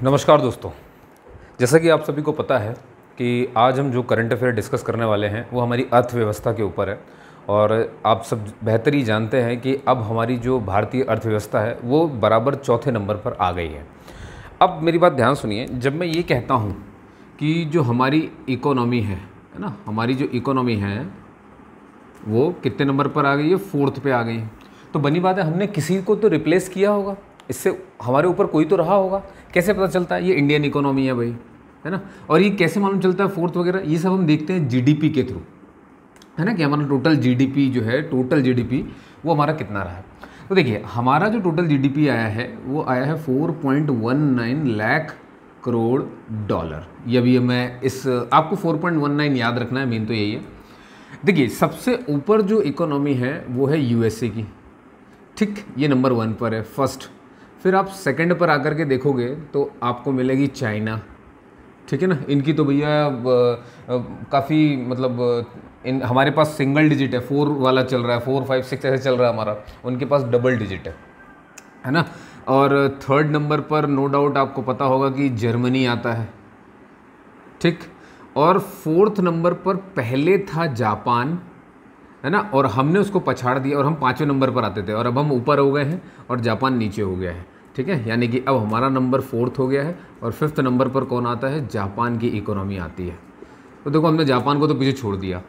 नमस्कार दोस्तों। जैसा कि आप सभी को पता है कि आज हम जो करंट अफेयर डिस्कस करने वाले हैं वो हमारी अर्थव्यवस्था के ऊपर है। और आप सब बेहतर ही जानते हैं कि अब हमारी जो भारतीय अर्थव्यवस्था है वो बराबर चौथे नंबर पर आ गई है। अब मेरी बात ध्यान सुनिए, जब मैं ये कहता हूँ कि जो हमारी इकोनॉमी है ना, हमारी जो इकोनॉमी है वो कितने नंबर पर आ गई है, 4th पे आ गई है। तो बनी बात है, हमने किसी को तो रिप्लेस किया होगा, इससे हमारे ऊपर कोई तो रहा होगा। कैसे पता चलता है? ये इंडियन इकोनॉमी है भाई, है ना। और ये कैसे मालूम चलता है 4th वगैरह? ये सब हम देखते हैं जीडीपी के थ्रू, है ना, कि हमारा टोटल जीडीपी जो है, टोटल जीडीपी वो हमारा कितना रहा है। तो देखिए, हमारा जो टोटल जीडीपी आया है वो आया है 4.19 लाख करोड़ डॉलर। ये भी मैं इस आपको 4.19 याद रखना है, मेन तो यही है। देखिए, सबसे ऊपर जो इकोनॉमी है वो है यूएसए की, ठीक, ये नंबर 1 पर है, फर्स्ट। फिर आप सेकंड पर आकर के देखोगे तो आपको मिलेगी चाइना, ठीक है ना। इनकी तो भैया काफ़ी मतलब इन हमारे पास सिंगल डिजिट है, 4 वाला चल रहा है, 4, 5, 6 ऐसे चल रहा है हमारा, उनके पास डबल डिजिट है ना। और थर्ड नंबर पर नो डाउट आपको पता होगा कि जर्मनी आता है, ठीक। और 4th नंबर पर पहले था जापान, है ना, और हमने उसको पछाड़ दिया और हम 5वें नंबर पर आते थे, और अब हम ऊपर हो गए हैं और जापान नीचे हो गया है, ठीक है। यानी कि अब हमारा नंबर 4th हो गया है और 5th नंबर पर कौन आता है? जापान की इकोनॉमी आती है। तो देखो, हमने जापान को तो पीछे छोड़ दिया,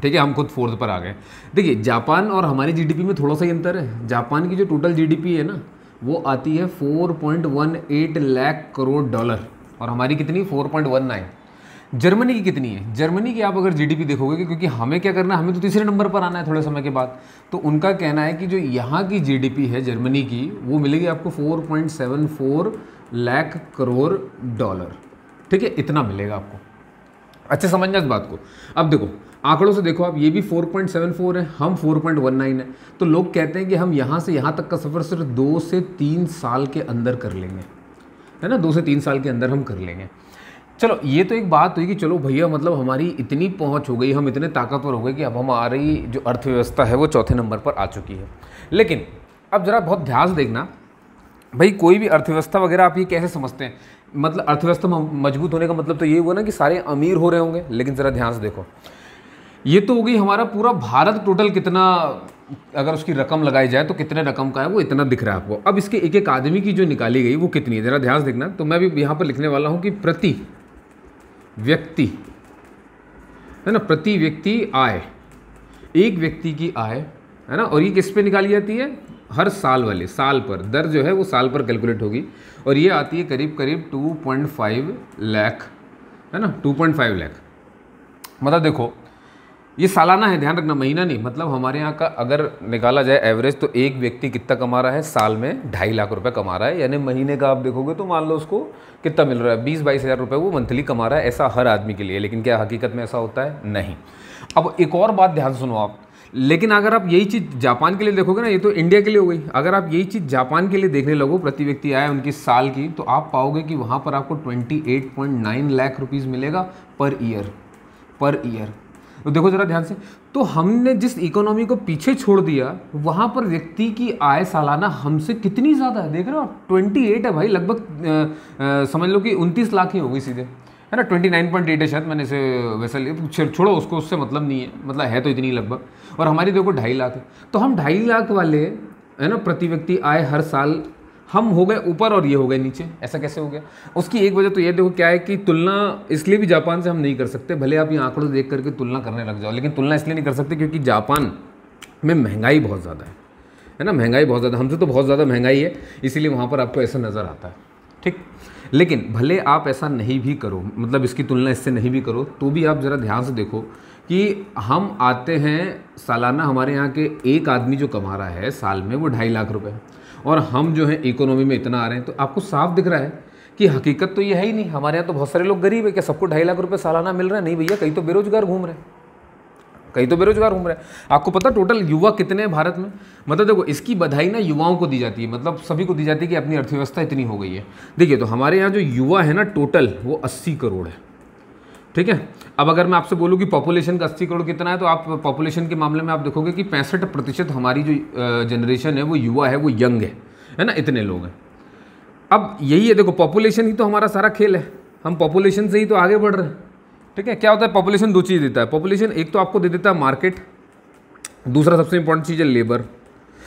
ठीक है, हम खुद 4th पर आ गए। देखिए, जापान और हमारी जीडीपी में थोड़ा सा ही अंतर है। जापान की जो टोटल जीडीपी है ना वो आती है 4.18 लाख करोड़ डॉलर, और हमारी कितनी? 4.19। जर्मनी की कितनी है? जर्मनी की आप अगर जीडीपी देखोगे, क्योंकि हमें क्या करना है, हमें तो तीसरे नंबर पर आना है थोड़े समय के बाद, तो उनका कहना है कि जो यहाँ की जीडीपी है जर्मनी की वो मिलेगी आपको 4.74 लाख करोड़ डॉलर, ठीक है, इतना मिलेगा आपको। अच्छा, समझना इस बात को। अब देखो, आंकड़ों से देखो आप, ये भी 4.74 है, हम 4.19 है। तो लोग कहते हैं कि हम यहाँ से यहाँ तक का सफ़र सिर्फ 2 से 3 साल के अंदर कर लेंगे, है ना, 2 से 3 साल के अंदर हम कर लेंगे। चलो, ये तो एक बात हुई कि चलो भैया, मतलब हमारी इतनी पहुंच हो गई, हम इतने ताकतवर हो गए कि अब हमारी जो अर्थव्यवस्था है वो चौथे नंबर पर आ चुकी है। लेकिन अब ज़रा बहुत ध्यान से देखना भाई, कोई भी अर्थव्यवस्था वगैरह आप ये कैसे समझते हैं? मतलब अर्थव्यवस्था मजबूत होने का मतलब तो ये हुआ ना कि सारे अमीर हो रहे होंगे। लेकिन ज़रा ध्यान से देखो, ये तो हो गई हमारा पूरा भारत टोटल कितना, अगर उसकी रकम लगाई जाए तो कितने रकम का है वो इतना दिख रहा है आपको। अब इसके एक एक आदमी की जो निकाली गई वो कितनी है, ज़रा ध्यान से देखना। तो मैं भी यहाँ पर लिखने वाला हूँ कि प्रति व्यक्ति, है ना, प्रति व्यक्ति आय, एक व्यक्ति की आय, है ना, और ये किस पे निकाली जाती है? हर साल वाले, साल पर, दर जो है वो साल पर कैलकुलेट होगी, और ये आती है करीब करीब 2.5 लाख, है ना, 2.5 लाख। मतलब देखो, ये सालाना है, ध्यान रखना, महीना नहीं। मतलब हमारे यहाँ का अगर निकाला जाए एवरेज, तो एक व्यक्ति कितना कमा रहा है? साल में 2.5 लाख रुपए कमा रहा है। यानी महीने का आप देखोगे तो मान लो उसको कितना मिल रहा है, 20-22 हज़ार रुपये वो मंथली कमा रहा है, ऐसा हर आदमी के लिए। लेकिन क्या हकीकत में ऐसा होता है? नहीं। अब एक और बात ध्यान सुनो आप, लेकिन अगर आप यही चीज़ जापान के लिए देखोगे ना, ये तो इंडिया के लिए हो गई, अगर आप यही चीज़ जापान के लिए देखने लगो, प्रति व्यक्ति आय उनकी साल की, तो आप पाओगे कि वहाँ पर आपको 28.9 लाख रुपीज़ मिलेगा पर ईयर। तो देखो जरा ध्यान से, तो हमने जिस इकोनॉमी को पीछे छोड़ दिया, वहाँ पर व्यक्ति की आय सालाना हमसे कितनी ज़्यादा है, देख रहे हो आप? 28 है भाई, लगभग समझ लो कि 29 लाख ही हो गई सीधे, है ना। 29.8 है शायद, मैंने इसे वैसे लिया, छोड़ो उसको, उससे मतलब नहीं है, मतलब है तो इतनी लगभग। और हमारी देखो 2.5 लाख है, तो हम 2.5 लाख वाले, है ना, प्रति व्यक्ति आय हर साल, हम हो गए ऊपर और ये हो गए नीचे। ऐसा कैसे हो गया? उसकी एक वजह तो ये देखो क्या है कि तुलना इसलिए भी जापान से हम नहीं कर सकते, भले आप ये आंकड़ों देख करके तुलना करने लग जाओ, लेकिन तुलना इसलिए नहीं कर सकते क्योंकि जापान में महंगाई बहुत ज़्यादा है ना, महंगाई बहुत ज़्यादा, हमसे तो बहुत ज़्यादा महंगाई है, इसीलिए वहाँ पर आपको ऐसा नज़र आता है, ठीक। लेकिन भले आप ऐसा नहीं भी करो, मतलब इसकी तुलना इससे नहीं भी करो, तो भी आप ज़रा ध्यान से देखो कि हम आते हैं सालाना, हमारे यहाँ के एक आदमी जो कमा रहा है साल में वो 2.5 लाख रुपए, और हम जो है इकोनॉमी में इतना आ रहे हैं। तो आपको साफ दिख रहा है कि हकीकत तो ये है ही नहीं। हमारे यहाँ तो बहुत सारे लोग गरीब है, क्या सबको 2.5 लाख रुपए सालाना मिल रहा है? नहीं भैया, कई तो बेरोजगार घूम रहे हैं, आपको पता टोटल युवा कितने हैं भारत में? मतलब देखो, इसकी बधाई ना युवाओं को दी जाती है, मतलब सभी को दी जाती है कि अपनी अर्थव्यवस्था इतनी हो गई है। देखिए, तो हमारे यहाँ जो युवा है ना टोटल, वो 80 करोड़ है, ठीक है। अब अगर मैं आपसे बोलूँ कि पॉपुलेशन का 80 करोड़ कितना है, तो आप पॉपुलेशन के मामले में आप देखोगे कि 65% हमारी जो जनरेशन है वो युवा है, वो यंग है ना, इतने लोग हैं। अब यही है, देखो पॉपुलेशन ही तो हमारा सारा खेल है, हम पॉपुलेशन से ही तो आगे बढ़ रहे हैं। ठीक है, क्या होता है पॉपुलेशन, दो चीज़ देता है पॉपुलेशन, एक तो आपको दे देता है मार्केट, दूसरा सबसे इंपॉर्टेंट चीज़ है लेबर,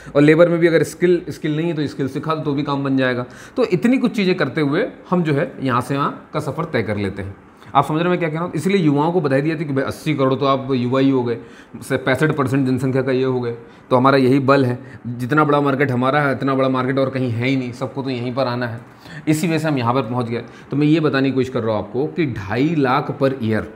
और लेबर में भी अगर स्किल नहीं है तो स्किल सिखा दो तो भी काम बन जाएगा। तो इतनी कुछ चीज़ें करते हुए हम जो है यहाँ से वहाँ का सफ़र तय कर लेते हैं। आप समझ रहे हैं मैं क्या कह रहा हूँ? इसलिए युवाओं को बधाई दी थी कि भाई 80 करोड़ तो आप युवा ही हो गए, 65% जनसंख्या का ये हो गए, तो हमारा यही बल है, जितना बड़ा मार्केट हमारा है इतना बड़ा मार्केट और कहीं है ही नहीं, सबको तो यहीं पर आना है, इसी वजह से हम यहाँ पर पहुँच गए। तो मैं ये बताने की कोशिश कर रहा हूँ आपको कि 2.5 लाख पर ईयर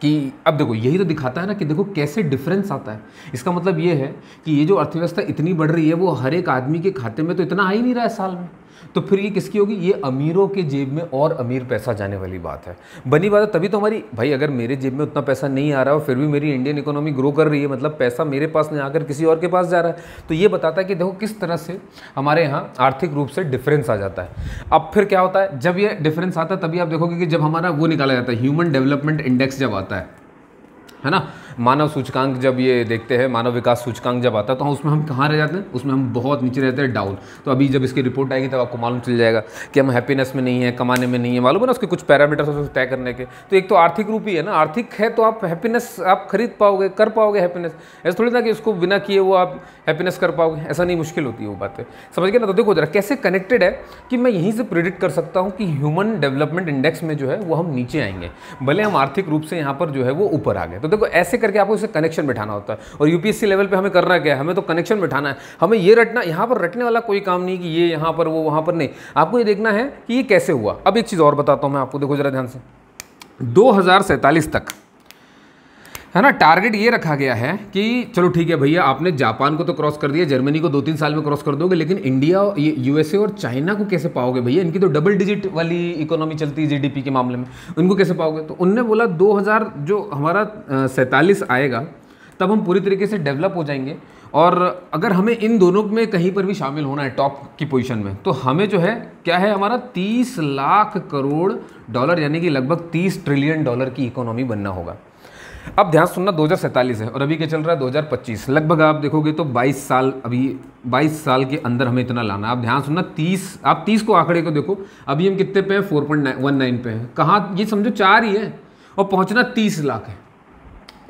कि अब देखो यही तो दिखाता है ना कि देखो कैसे डिफरेंस आता है। इसका मतलब ये है कि ये जो अर्थव्यवस्था इतनी बढ़ रही है वो हर एक आदमी के खाते में तो इतना आ ही नहीं रहा है साल में, तो फिर ये किसकी होगी? ये अमीरों के जेब में और अमीर पैसा जाने वाली बात है। बनी बात है तभी तो हमारी, भाई अगर मेरे जेब में उतना पैसा नहीं आ रहा है और फिर भी मेरी इंडियन इकोनॉमी ग्रो कर रही है, मतलब पैसा मेरे पास नहीं आकर किसी और के पास जा रहा है, तो ये बताता है कि देखो किस तरह से हमारे यहाँ आर्थिक रूप से डिफरेंस आ जाता है। अब फिर क्या होता है, जब ये डिफरेंस आता है तभी आप देखोगे कि जब हमारा वो निकाला जाता है ह्यूमन डेवलपमेंट इंडेक्स जब आता है ना, मानव सूचकांक जब ये देखते हैं, मानव विकास सूचकांक जब आता है, तो उसमें हम कहाँ रह जाते हैं? उसमें हम बहुत नीचे रहते हैं, डाउन। तो अभी जब इसकी रिपोर्ट आएगी तब आपको मालूम चल जाएगा कि हम हैप्पीनेस में नहीं है, कमाने में नहीं है, मालूम है ना उसके कुछ पैरामीटर्स उसको तय करने के। तो एक तो आर्थिक रूप ही है ना, आर्थिक है तो आप हैप्पीनेस आप खरीद पाओगे, कर पाओगे हैप्पीनेस। ऐसा थोड़ी ना कि उसको बिना किए वो आप हैप्पीनेस कर पाओगे, ऐसा नहीं, मुश्किल होती है वो बातें, समझ गए ना? तो देखो जरा कैसे कनेक्टेड है कि मैं यहीं से प्रिडिक्ट कर सकता हूँ कि ह्यूमन डेवलपमेंट इंडेक्स में जो है वो हम नीचे आएंगे, भले हम आर्थिक रूप से यहाँ पर जो है वो ऊपर आ गए। तो देखो ऐसे करके आपको इसे कनेक्शन बिठाना होता है। और यूपीएससी लेवल पे हमें करना क्या है? हमें तो कनेक्शन बिठाना है। हमें ये रटना, यहाँ पर रटने वाला कोई काम नहीं कि ये यहाँ पर वो वहाँ पर, नहीं। आपको ये देखना है कि ये कैसे हुआ। अब एक चीज़ और बताता हूँ मैं आपको, देखो जरा ध्यान से, 2047 तक है ना, टारगेट ये रखा गया है कि चलो ठीक है भैया, आपने जापान को तो क्रॉस कर दिया, जर्मनी को 2-3 साल में क्रॉस कर दोगे, लेकिन इंडिया, ये यूएसए और चाइना को कैसे पाओगे भैया? इनकी तो डबल डिजिट वाली इकोनॉमी चलती है जीडीपी के मामले में, इनको कैसे पाओगे? तो उनने बोला 2000 जो हमारा 47 आएगा तब हम पूरी तरीके से डेवलप हो जाएंगे, और अगर हमें इन दोनों में कहीं पर भी शामिल होना है टॉप की पोजीशन में, तो हमें जो है क्या है, हमारा 30 लाख करोड़ डॉलर यानी कि लगभग 30 ट्रिलियन डॉलर की इकोनॉमी बनना होगा। अब ध्यान सुनना, 2047 है और अभी क्या चल रहा है 2025, लगभग आप देखोगे तो 22 साल, अभी 22 साल के अंदर हमें इतना लाना है। आप ध्यान सुनना, 30, आप 30 को आंकड़े को देखो, अभी हम कितने पे हैं? 4.19 पे हैं। कहाँ, ये समझो 4 ही है और पहुँचना 30 लाख है,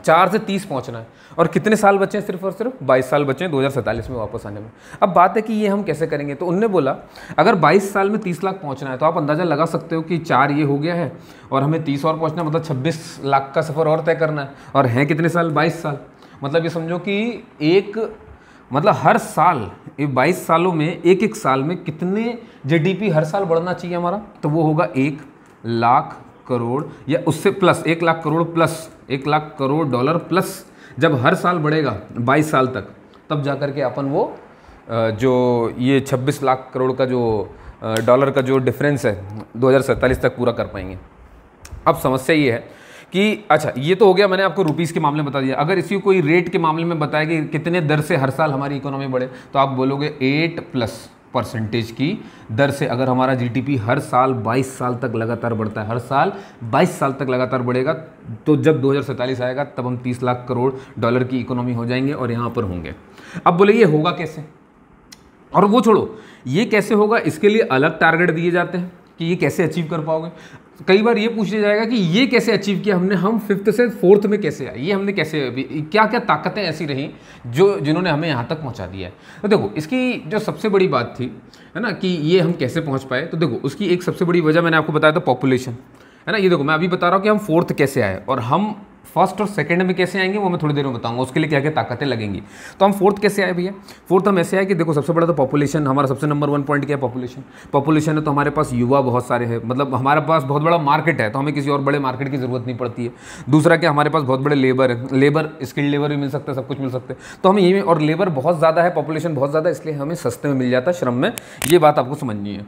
4 से 30 पहुँचना है, और कितने साल बचे हैं? सिर्फ और सिर्फ 22 साल बचे हैं 2047 में वापस आने में। अब बात है कि ये हम कैसे करेंगे? तो उनने बोला अगर 22 साल में 30 लाख पहुंचना है तो आप अंदाज़ा लगा सकते हो कि 4 ये हो गया है और हमें 30 और पहुंचना है, मतलब 26 लाख का सफ़र और तय करना है। और हैं कितने साल? 22 साल। मतलब ये समझो कि मतलब हर साल, ये 22 सालों में एक साल में कितने जीडीपी हर साल बढ़ना चाहिए हमारा? तो वो होगा 1 लाख करोड़ या उससे plus, 1 lakh crore plus 1 lakh crore dollar plus, जब हर साल बढ़ेगा 22 साल तक, तब जा कर के अपन वो जो ये 26 लाख करोड़ का जो डॉलर का जो डिफरेंस है 2047 तक पूरा कर पाएंगे। अब समस्या ये है कि अच्छा, ये तो हो गया, मैंने आपको रुपीस के मामले में बता दिया। अगर इसी कोई रेट के मामले में बताया कि कितने दर से हर साल हमारी इकोनॉमी बढ़े, तो आप बोलोगे 8+ % की दर से अगर हमारा जीडीपी हर साल 22 साल तक लगातार बढ़ता है, हर साल 22 साल तक लगातार बढ़ेगा, तो जब 2047 आएगा तब हम 30 लाख करोड़ डॉलर की इकोनॉमी हो जाएंगे और यहाँ पर होंगे। अब बोले ये होगा कैसे? और वो छोड़ो, ये कैसे होगा, इसके लिए अलग टारगेट दिए जाते हैं कि ये कैसे अचीव कर पाओगे। कई बार ये पूछा जाएगा कि ये कैसे अचीव किया हमने, हम 5th से 4th में कैसे आए, ये हमने कैसे, क्या क्या ताकतें ऐसी रहीं जिन्होंने हमें यहाँ तक पहुँचा दिया है। तो देखो इसकी जो सबसे बड़ी बात थी है ना कि ये हम कैसे पहुँच पाए, तो देखो उसकी एक सबसे बड़ी वजह मैंने आपको बताया था पॉपुलेशन, है ना। ये देखो मैं अभी बता रहा हूँ कि हम 4th कैसे आए और हम 1st और 2nd में कैसे आएंगे वो मैं थोड़ी देर में बताऊंगा, उसके लिए क्या क्या ताकतें लगेंगी। तो हम 4th कैसे आए भैया? 4th हम ऐसे आए कि देखो सबसे बड़ा तो पॉपुलेशन, हमारा सबसे नंबर 1 पॉइंट क्या है? पॉपुलेशन है, तो हमारे पास युवा बहुत सारे हैं, मतलब हमारे पास बहुत बड़ा मार्केट है, तो हमें किसी और बड़े मार्केट की ज़रूरत नहीं पड़ती है। दूसरा क्या, हमारे पास बहुत बड़े लेबर है, लेबर स्किल्ड लेबर भी मिल सकता है, सब कुछ मिल सकता है, तो हमें ये, और लेबर बहुत ज़्यादा है, पॉपुलेशन बहुत ज़्यादा है, इसलिए हमें सस्ते में मिल जाता है श्रम में, ये बात आपको समझनी है।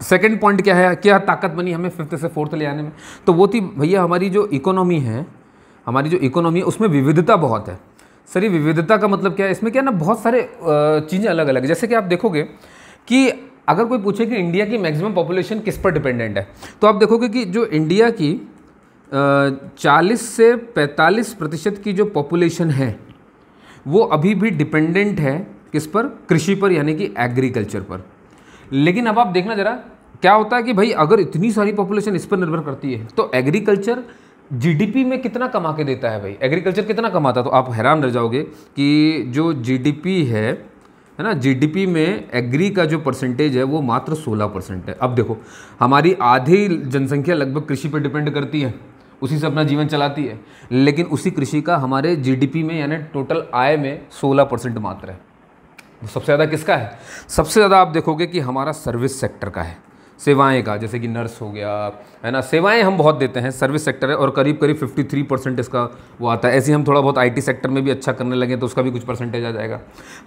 सेकेंड पॉइंट क्या है, क्या ताकत बनी हमें 5th से 4th ले आने में? तो वो थी भैया हमारी जो इकोनॉमी है, हमारी जो इकोनॉमी है उसमें विविधता बहुत है। सर ये विविधता का मतलब क्या है? इसमें क्या ना बहुत सारे चीज़ें अलग अलग है। जैसे कि आप देखोगे कि अगर कोई पूछे कि इंडिया की मैक्सिमम पॉपुलेशन किस पर डिपेंडेंट है, तो आप देखोगे कि जो इंडिया की 40 से 45% की जो पॉपुलेशन है वो अभी भी डिपेंडेंट है किस पर? कृषि पर, यानी कि एग्रीकल्चर पर। लेकिन अब आप देखना जरा क्या होता है कि भाई अगर इतनी सारी पॉपुलेशन इस पर निर्भर करती है तो एग्रीकल्चर जीडीपी में कितना कमा के देता है भाई, एग्रीकल्चर कितना कमाता है। तो आप हैरान रह जाओगे कि जो जीडीपी है ना, जीडीपी में एग्री का जो परसेंटेज है वो मात्र 16% है। अब देखो हमारी आधी जनसंख्या लगभग कृषि पर डिपेंड करती है, उसी से अपना जीवन चलाती है, लेकिन उसी कृषि का हमारे जीडीपी में यानी टोटल आय में 16% मात्र है। सबसे ज़्यादा किसका है? सबसे ज़्यादा आप देखोगे कि हमारा सर्विस सेक्टर का है, सेवाएं का, जैसे कि नर्स हो गया, है ना, सेवाएं हम बहुत देते हैं, सर्विस सेक्टर है और करीब करीब 53% इसका वो आता है। ऐसे ही हम थोड़ा बहुत आईटी सेक्टर में भी अच्छा करने लगे तो उसका भी कुछ परसेंटेज आ जाएगा।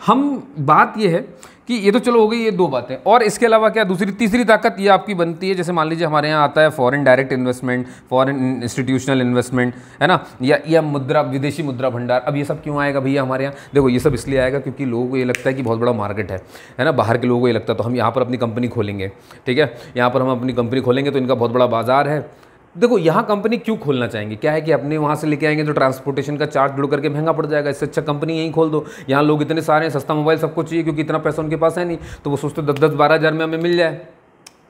हम बात ये है कि ये तो चलो हो गई ये दो बातें, और इसके अलावा क्या दूसरी तीसरी ताकत ये आपकी बनती है, जैसे मान लीजिए हमारे यहाँ आता है foreign direct investment, foreign institutional investment, है ना, या मुद्रा, विदेशी मुद्रा भंडार। अब ये सब क्यों आएगा भैया हमारे यहाँ? देखो ये सब इसलिए आएगा क्योंकि लोगों को ये लगता है कि बहुत बड़ा मार्केट है ना, बाहर के लोगों को ये लगता है तो हम यहाँ पर अपनी कंपनी खोलेंगे, ठीक है, यहाँ पर हम अपनी कंपनी खोलेंगे तो इनका बहुत बड़ा बाजार है। देखो यहाँ कंपनी क्यों खोलना चाहेंगे? क्या है कि अपने वहाँ से लेके आएंगे तो ट्रांसपोर्टेशन का चार्ज जुड़ करके महंगा पड़ जाएगा, इससे अच्छा कंपनी यहीं खोल दो। यहाँ लोग इतने सारे हैं, सस्ता मोबाइल सबको चाहिए क्योंकि इतना पैसा उनके पास है नहीं, तो वो सोचते 10-12 हज़ार में हमें मिल जाए।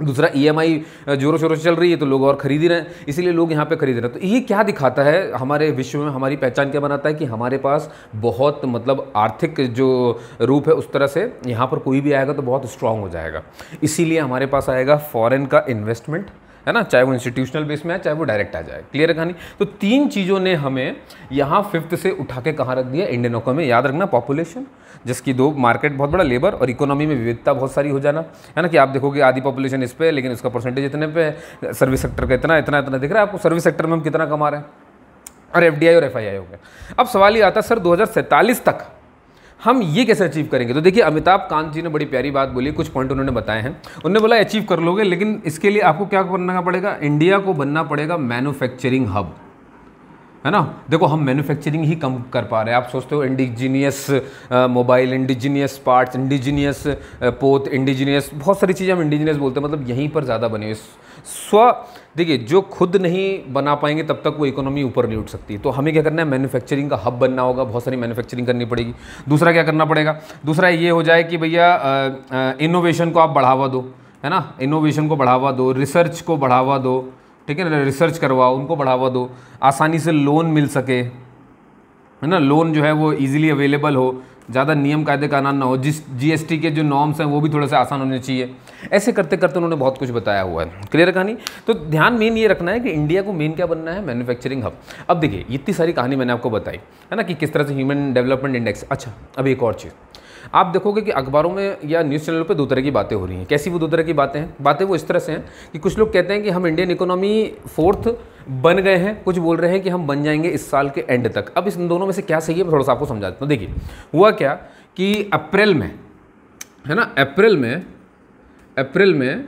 दूसरा EMI जोरों शोरों से चल रही है तो लोग और खरीद ही रहे हैं, इसीलिए लोग यहाँ पे खरीद रहे हैं। तो ये क्या दिखाता है हमारे विश्व में, हमारी पहचान क्या बनाता है कि हमारे पास बहुत मतलब आर्थिक जो रूप है उस तरह से यहाँ पर कोई भी आएगा तो बहुत स्ट्रांग हो जाएगा। इसीलिए हमारे पास आएगा फॉरेन का इन्वेस्टमेंट, है ना, चाहे वो इंस्टीट्यूशनल बेस में आए चाहे वो डायरेक्ट आ जाए। क्लियर है कहानी? तो तीन चीज़ों ने हमें यहाँ 5th से उठा के कहाँ रख दिया? Indian economy. याद रखना, पॉपुलेशन जिसकी दो मार्केट बहुत बड़ा, लेबर, और इकोनॉमी में विविधता बहुत सारी हो जाना, है ना, कि आप देखोगे आधी पॉपुलेशन इस पे है लेकिन उसका परसेंटेज इतने पे है, सर्विस सेक्टर का इतना इतना इतना दिख रहा है आपको, सर्विस सेक्टर में हम कितना कमा रहे हैं, और FDI और FII हो गया। अब सवाल ये आता है सर 2047 तक हम ये कैसे अचीव करेंगे? तो देखिए अमिताभ कांत जी ने बड़ी प्यारी बात बोली, कुछ पॉइंट उन्होंने बताए हैं। उन्होंने बोला अचीव कर लोगे, लेकिन इसके लिए आपको क्या करना पड़ेगा? इंडिया को बनना पड़ेगा मैन्युफैक्चरिंग हब, है ना। देखो हम मैन्युफैक्चरिंग ही कम कर पा रहे हैं। आप सोचते हो indigenous mobile, indigenous parts, indigenous पोत, इंडिजीनियस बहुत सारी चीज़ें हम इंडिजीनियस बोलते हैं, मतलब यहीं पर ज़्यादा बने हुए देखिए जो खुद नहीं बना पाएंगे तब तक वो इकोनॉमी ऊपर नहीं उठ सकती। तो हमें क्या करना है? मैन्युफैक्चरिंग का हब बनना होगा, बहुत सारी मैन्युफैक्चरिंग करनी पड़ेगी। दूसरा क्या करना पड़ेगा? दूसरा ये हो जाए कि भैया इनोवेशन को आप बढ़ावा दो, है ना, इनोवेशन को बढ़ावा दो, रिसर्च को बढ़ावा दो, ठीक है ना, रिसर्च करवाओ, उनको बढ़ावा दो, आसानी से लोन मिल सके, है ना, लोन जो है वो इजीली अवेलेबल हो, ज़्यादा नियम कायदे कानून ना हो, GST के जो नॉर्म्स हैं वो भी थोड़े से आसान होने चाहिए। ऐसे करते करते उन्होंने बहुत कुछ बताया हुआ है। क्लियर कहानी? तो ध्यान मेन ये रखना है कि इंडिया को मेन क्या बनना है? Manufacturing hub. अब देखिए इतनी सारी कहानी मैंने आपको बताई, है ना, कि किस तरह से ह्यूमन डेवलपमेंट इंडेक्स। अच्छा अब एक और चीज़ आप देखोगे कि अखबारों में या न्यूज़ चैनलों पे दो तरह की बातें हो रही हैं। कैसी वो दो तरह की बातें हैं? बातें वो इस तरह से हैं कि कुछ लोग कहते हैं कि हम इंडियन इकोनॉमी 4th बन गए हैं, कुछ बोल रहे हैं कि हम बन जाएंगे इस साल के एंड तक। अब इस दोनों में से क्या सही है मैं थोड़ा सा आपको समझा देता हूँ। देखिए हुआ क्या कि अप्रैल में, है ना, अप्रैल में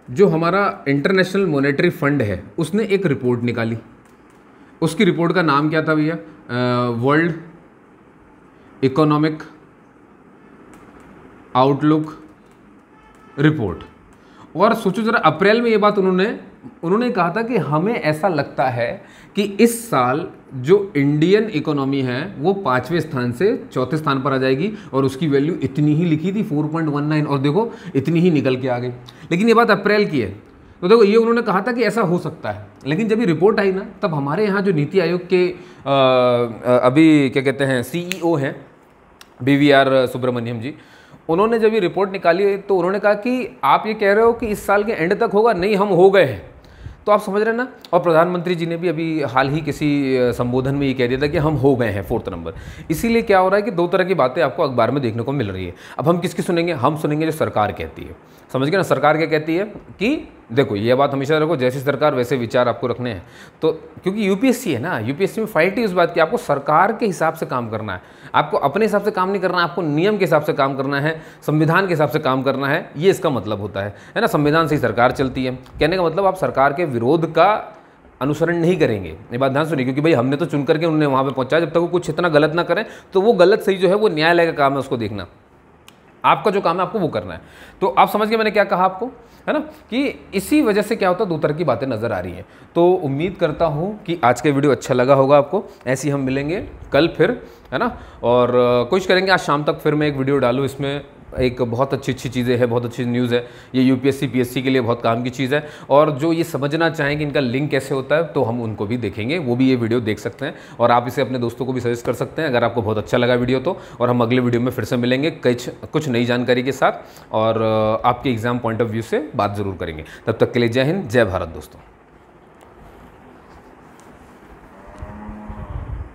जो हमारा इंटरनेशनल मॉनेटरी फंड है उसने एक रिपोर्ट निकाली। उसकी रिपोर्ट का नाम क्या था भैया? World economic outlook report. और सोचो जरा, अप्रैल में ये बात उन्होंने कहा था कि हमें ऐसा लगता है कि इस साल जो इंडियन इकोनॉमी है वो 5वें स्थान से 4थे स्थान पर आ जाएगी, और उसकी वैल्यू इतनी ही लिखी थी 4.19, और देखो इतनी ही निकल के आ गई। लेकिन ये बात अप्रैल की है, तो देखो ये उन्होंने कहा था कि ऐसा हो सकता है। लेकिन जब ये रिपोर्ट आई ना, तब हमारे यहाँ जो नीति आयोग के अभी क्या कहते हैं CEO हैं BVR सुब्रमण्यम जी, उन्होंने जब ये रिपोर्ट निकाली तो उन्होंने कहा कि आप ये कह रहे हो कि इस साल के एंड तक होगा, नहीं हम हो गए हैं। तो आप समझ रहे हैं ना। और प्रधानमंत्री जी ने भी अभी हाल ही किसी संबोधन में ये कह दिया था कि हम हो गए हैं 4th नंबर। इसीलिए क्या हो रहा है कि दो तरह की बातें आपको अखबार में देखने को मिल रही है। अब हम किसकी सुनेंगे? हम सुनेंगे जो सरकार कहती है। समझ गए ना? सरकार क्या कहती है कि देखो ये बात हमेशा रखो, जैसी सरकार वैसे विचार आपको रखने हैं। तो क्योंकि UPSC है ना, UPSC में फाइट ही उस बात की, आपको सरकार के हिसाब से काम करना है, आपको अपने हिसाब से काम नहीं करना है, आपको नियम के हिसाब से काम करना है, संविधान के हिसाब से काम करना है। ये इसका मतलब होता है ना। संविधान से ही सरकार चलती है। कहने का मतलब आप सरकार के विरोध का अनुसरण नहीं करेंगे। ये बात ध्यान सुनिए, क्योंकि भाई हमने तो चुन करके उन्हें वहाँ पे पहुँचाया, जब तक वो कुछ इतना गलत ना करें तो वो गलत सही जो है वो न्यायालय का काम है उसको देखना। आपका जो काम है आपको वो करना है। तो आप समझ गए मैंने क्या कहा आपको, है ना, कि इसी वजह से क्या होता है दो तरह की बातें नज़र आ रही हैं। तो उम्मीद करता हूँ कि आज का वीडियो अच्छा लगा होगा आपको। ऐसे ही हम मिलेंगे कल फिर, है ना, और कोशिश करेंगे आज शाम तक फिर मैं एक वीडियो डालूँ इसमें एक बहुत अच्छी चीज़ें हैं, बहुत अच्छी न्यूज़ है। ये यूपीएससी पीएससी के लिए बहुत काम की चीज़ है। और जो ये समझना चाहें कि इनका लिंक कैसे होता है, तो हम उनको भी देखेंगे, वो भी ये वीडियो देख सकते हैं और आप इसे अपने दोस्तों को भी सजेस्ट कर सकते हैं अगर आपको बहुत अच्छा लगा वीडियो तो। और हम अगले वीडियो में फिर से मिलेंगे कुछ नई जानकारी के साथ और आपके एग्जाम पॉइंट ऑफ व्यू से बात ज़रूर करेंगे। तब तक के लिए जय हिंद, जय भारत दोस्तों।